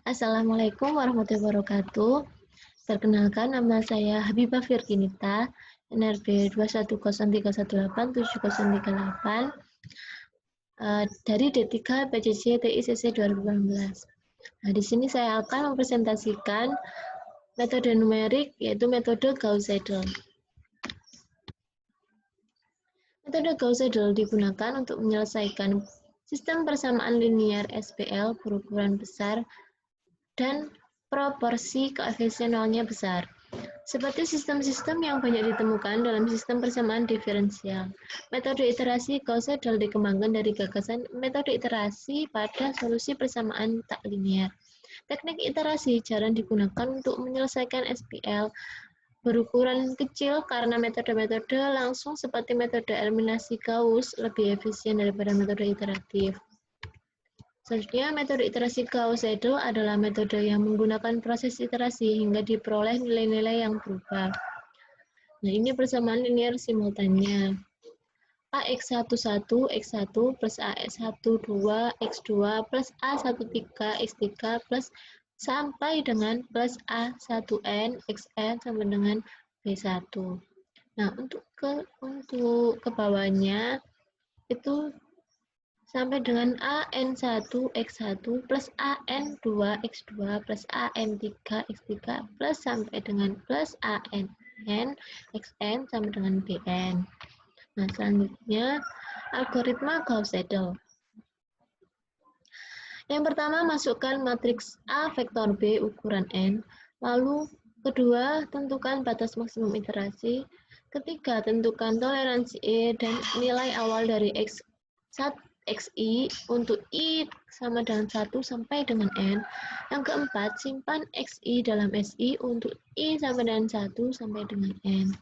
Assalamualaikum warahmatullahi wabarakatuh. Perkenalkan, nama saya Habibah Virginita, NRB 21031870038, dari D3 PJJ TICC 2018. Nah, di sini saya akan mempresentasikan metode numerik, yaitu metode Gauss-Seidel. Metode Gauss-Seidel digunakan untuk menyelesaikan sistem persamaan linear SPL berukuran besar dan proporsi koefisien-nya besar, seperti sistem-sistem yang banyak ditemukan dalam sistem persamaan diferensial. Metode iterasi Gauss-Seidel dikembangkan dari gagasan metode iterasi pada solusi persamaan tak linear. Teknik iterasi jarang digunakan untuk menyelesaikan SPL berukuran kecil karena metode-metode langsung seperti metode eliminasi Gauss lebih efisien daripada metode iteratif. Selanjutnya, metode iterasi Gauss-Seidel adalah metode yang menggunakan proses iterasi hingga diperoleh nilai-nilai yang berubah. Nah, ini persamaan linear simultannya. AX11, X1 plus AX12, X2 plus A13, X3 plus sampai dengan plus A1N, XN sampai dengan B1. Nah, untuk ke bawahnya itu sampai dengan AN1 X1 plus AN2 X2 plus AN3 X3 plus sampai dengan plus ANN XN sampai dengan BN. Nah, selanjutnya algoritma Gauss-Seidel. Yang pertama, masukkan matriks A vektor B ukuran N. Lalu, kedua, tentukan batas maksimum iterasi. Ketiga, tentukan toleransi E dan nilai awal dari XI untuk I sama dengan 1 sampai dengan N. Yang keempat, simpan XI dalam SI untuk I sama dengan 1 sampai dengan N.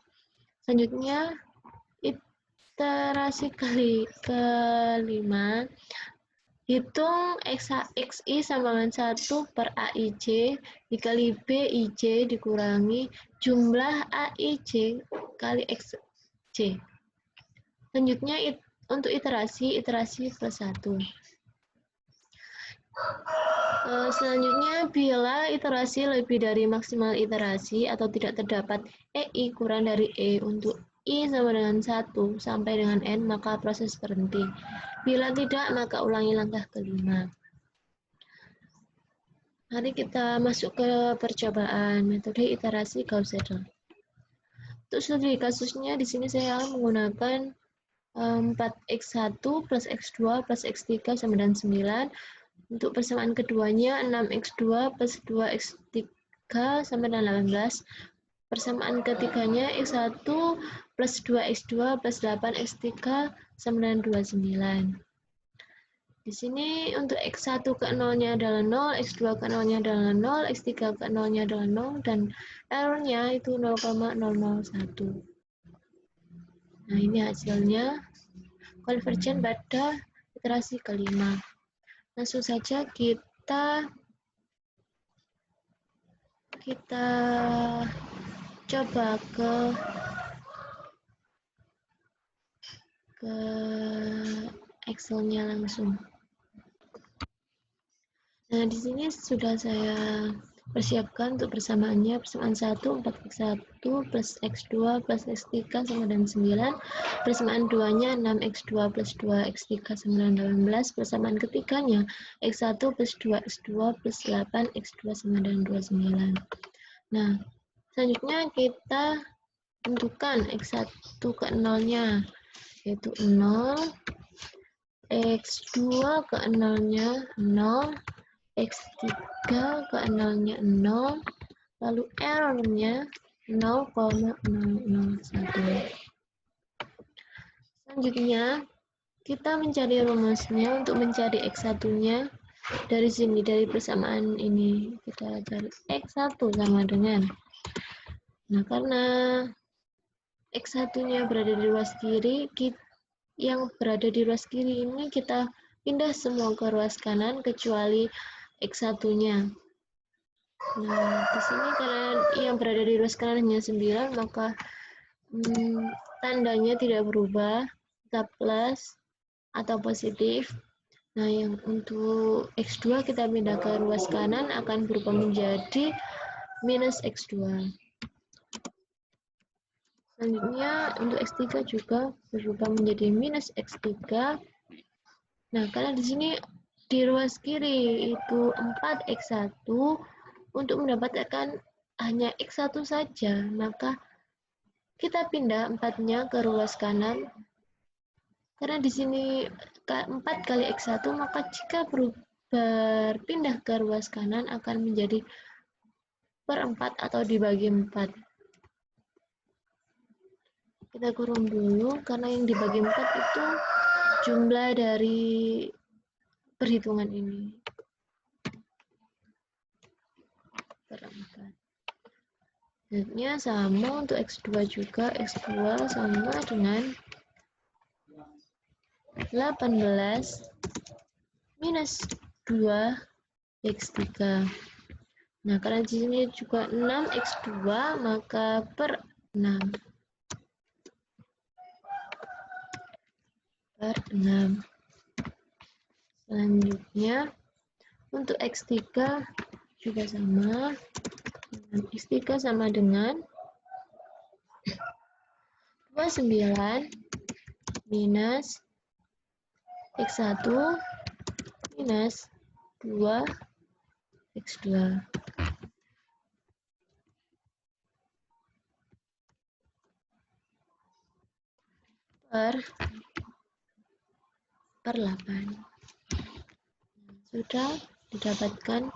Selanjutnya, iterasi kelima, hitung XI sama dengan 1 per AIJ dikali BIJ dikurangi jumlah AIJ kali XJ. Selanjutnya, untuk iterasi plus 1. Selanjutnya, bila iterasi lebih dari maksimal iterasi atau tidak terdapat EI kurang dari E untuk I sama dengan 1 sampai dengan N, maka proses berhenti. Bila tidak, maka ulangi langkah kelima. Mari kita masuk ke percobaan metode iterasi Gauss-Seidel. Untuk studi kasusnya, di sini saya menggunakan 4x1 plus x2 plus x3 sama dengan 9. Untuk persamaan keduanya 6x2 plus 2x3 sama dengan 18. Persamaan ketiganya x1 plus 2x2 plus 8x3 sama dengan 29. Di sini untuk x1 ke 0-nya adalah 0, x2 ke 0-nya adalah 0, x3 ke 0-nya adalah 0, dan error-nya itu 0,001. Nah, ini hasilnya konvergen pada iterasi kelima. Langsung saja kita coba ke Excel-nya langsung. Nah, di sini sudah saya persiapkan untuk persamaannya. Persamaan 1, 4x1 plus x2 plus x3 sama dengan 9. Persamaan 2-nya 6x2 plus 2x3 sama dengan 18. Persamaan ketiganya x1 plus 2x2 plus 8x2 sama dengan 29. Nah, selanjutnya kita tentukan x1 ke 0-nya, yaitu 0, x2 ke 0-nya 0, x3 ke 0-nya 0, lalu error-nya 0,001. Selanjutnya, kita mencari rumusnya untuk mencari x1-nya. Dari sini, dari persamaan ini, kita cari x1 sama dengan. Nah, karena x1-nya berada di ruas kiri, yang berada di ruas kiri ini kita pindah semua ke ruas kanan kecuali x1-nya. Nah, di sini karena yang berada di ruas kanan hanya 9, maka tandanya tidak berubah, tetap plus atau positif. Nah, yang untuk X2 kita pindah ke ruas kanan akan berubah menjadi minus X2. Selanjutnya untuk X3 juga berubah menjadi minus X3. Nah, karena di sini di ruas kiri itu 4X1, untuk mendapatkan hanya X1 saja, maka kita pindah 4-nya ke ruas kanan. Karena di sini 4 kali X1, maka jika berpindah ke ruas kanan akan menjadi per 4 atau dibagi 4. Kita kurung dulu, karena yang dibagi 4 itu jumlah dari perhitungan ini. Per 4. Selanjutnya sama untuk X2 juga. X2 sama dengan 18 minus 2 X3. Nah, karena di sini juga 6X2, maka per 6. Per 6. Selanjutnya, untuk X3 juga sama. X3 sama dengan 29 minus X1 minus 2 X2. Per 8. Sudah didapatkan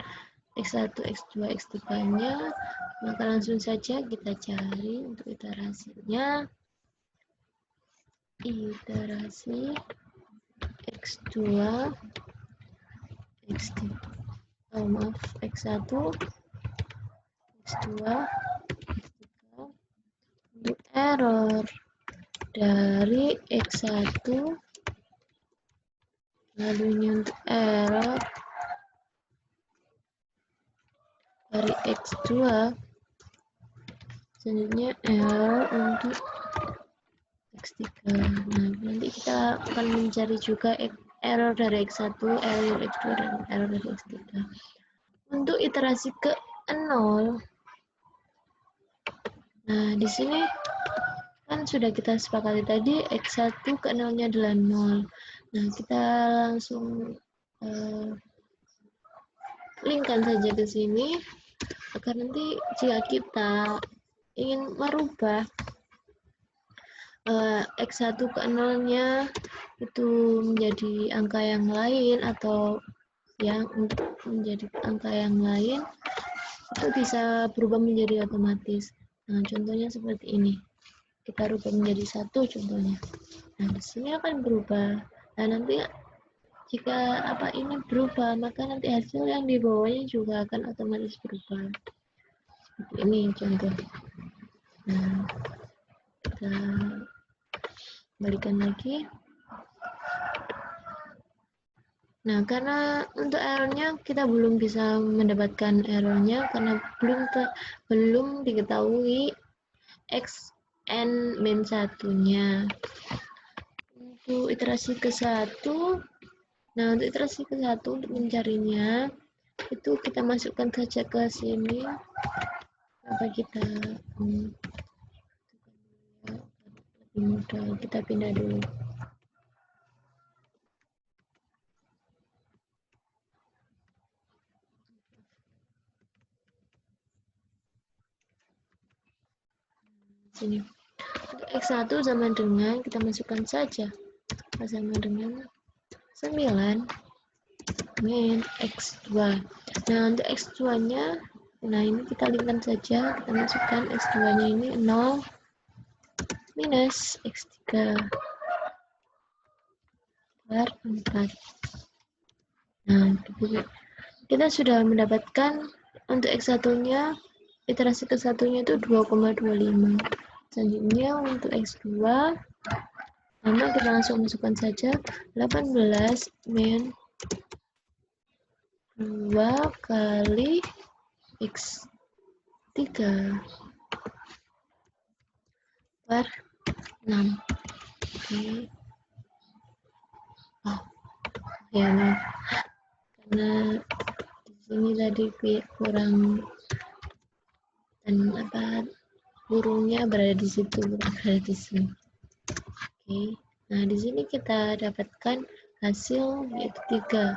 X1, X2, X3-nya, maka langsung saja kita cari untuk iterasinya. Iterasi X2, X3, X1, X2, X3, untuk error dari X1, lalu ini untuk error dari X2, selanjutnya error untuk X3. Nah, nanti kita akan mencari juga error dari X1, error dari X2, dan error dari X3. Untuk iterasi ke 0, nah di sini kan sudah kita sepakati tadi X1 ke 0-nya adalah 0. Nah, kita langsung linkkan saja ke sini, agar nanti jika kita ingin merubah X1 ke 0-nya itu menjadi angka yang lain atau yang untuk menjadi angka yang lain, itu bisa berubah menjadi otomatis. Nah, contohnya seperti ini. Kita rubah menjadi 1 contohnya. Nah, di sini akan berubah. Nah, nanti jika ini berubah, maka nanti hasil yang di bawahnya juga akan otomatis berubah. Seperti ini contoh. Nah, kita balikan lagi. Nah, karena untuk errornya kita belum bisa mendapatkan errornya karena belum diketahui xn min 1-nya. Untuk iterasi ke-1, nah untuk iterasi ke-1 untuk mencarinya itu kita masukkan saja ke sini. Apa kita lebih mudah, kita pindah dulu. Sini. Untuk X1 sama dengan kita masukkan saja sama dengan 9 min X2. Nah, untuk X2-nya, nah ini kita linkkan saja, kita masukkan X2-nya ini 0 minus X3 per 4. Nah, kita sudah mendapatkan untuk X1-nya, iterasi ke-1-nya itu 2,25. Selanjutnya untuk X2, sama kita langsung masukkan saja 18 min 2 kali X3 per 6. Oke. Ya, maaf. Karena di sini tadi kurang dan burungnya berada di situ, bukan berada di sini. Oke. Nah, di sini kita dapatkan hasil yaitu 3.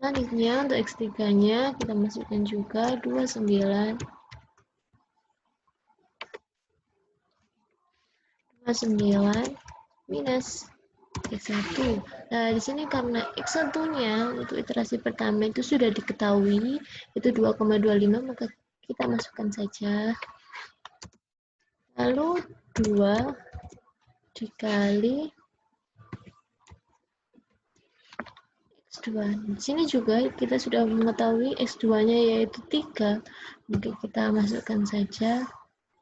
Selanjutnya untuk X3-nya kita masukkan juga 29 minus X1. Nah, di sini karena X1-nya untuk iterasi pertama itu sudah diketahui, itu 2,25, maka kita masukkan saja. Lalu 2 dikali X2. Di sini juga kita sudah mengetahui X2-nya yaitu 3, maka kita masukkan saja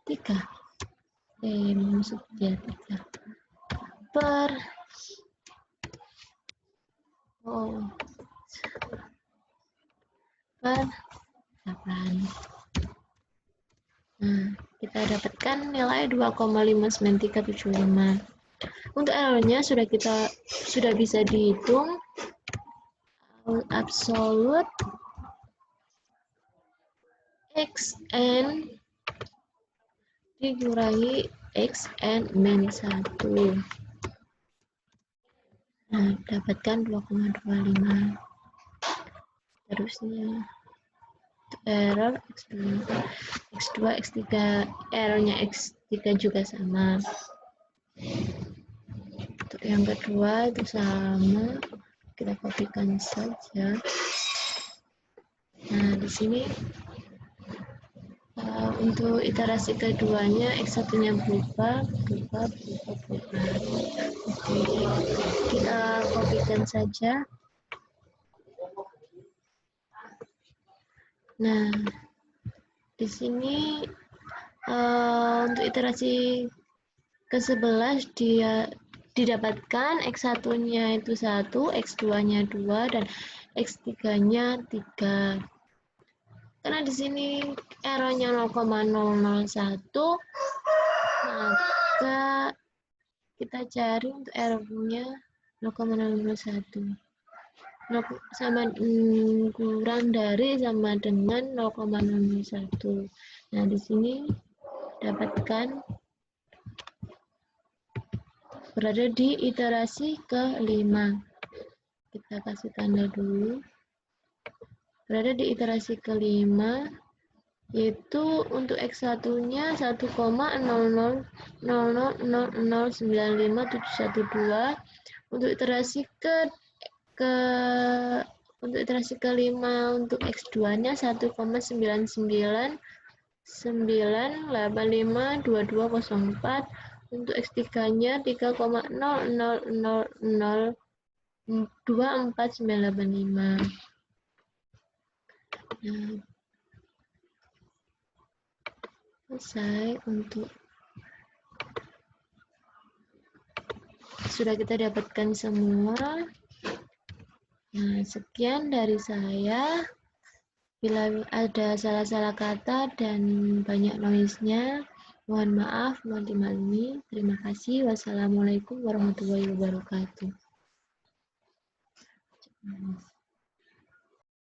3. Maksudnya 3 per 8. Nah, kita dapatkan nilai 2,59375. Untuk errornya sudah bisa dihitung absolut xn dikurangi xn min 1. Nah, dapatkan 2,25. Terusnya error X2, X3, errornya X3 juga sama. Untuk yang kedua itu sama, kita kopikan saja. Nah, di sini untuk iterasi keduanya X1-nya berubah. Oke, kita kopikan saja. Nah, di sini untuk iterasi ke-11 dia didapatkan X1-nya itu 1, X2-nya 2, dan X3-nya 3. Karena di sini errornya 0,001, maka kita cari untuk errornya 0,001. Kurang dari sama dengan 0,001. Nah, di sini dapatkan berada di iterasi ke-5. Kita kasih tanda dulu. Berada di iterasi ke-5, yaitu untuk X1-nya 1,0000095712. Untuk iterasi untuk iterasi ke-5 untuk X2-nya 1,999852204. Untuk X3-nya 3,000024985. Nah, selesai untuk sudah kita dapatkan semua. Nah, sekian dari saya. Bila ada salah-salah kata dan banyak noise-nya, mohon maaf, mohon dimaklumi. Terima kasih. Wassalamualaikum warahmatullahi wabarakatuh.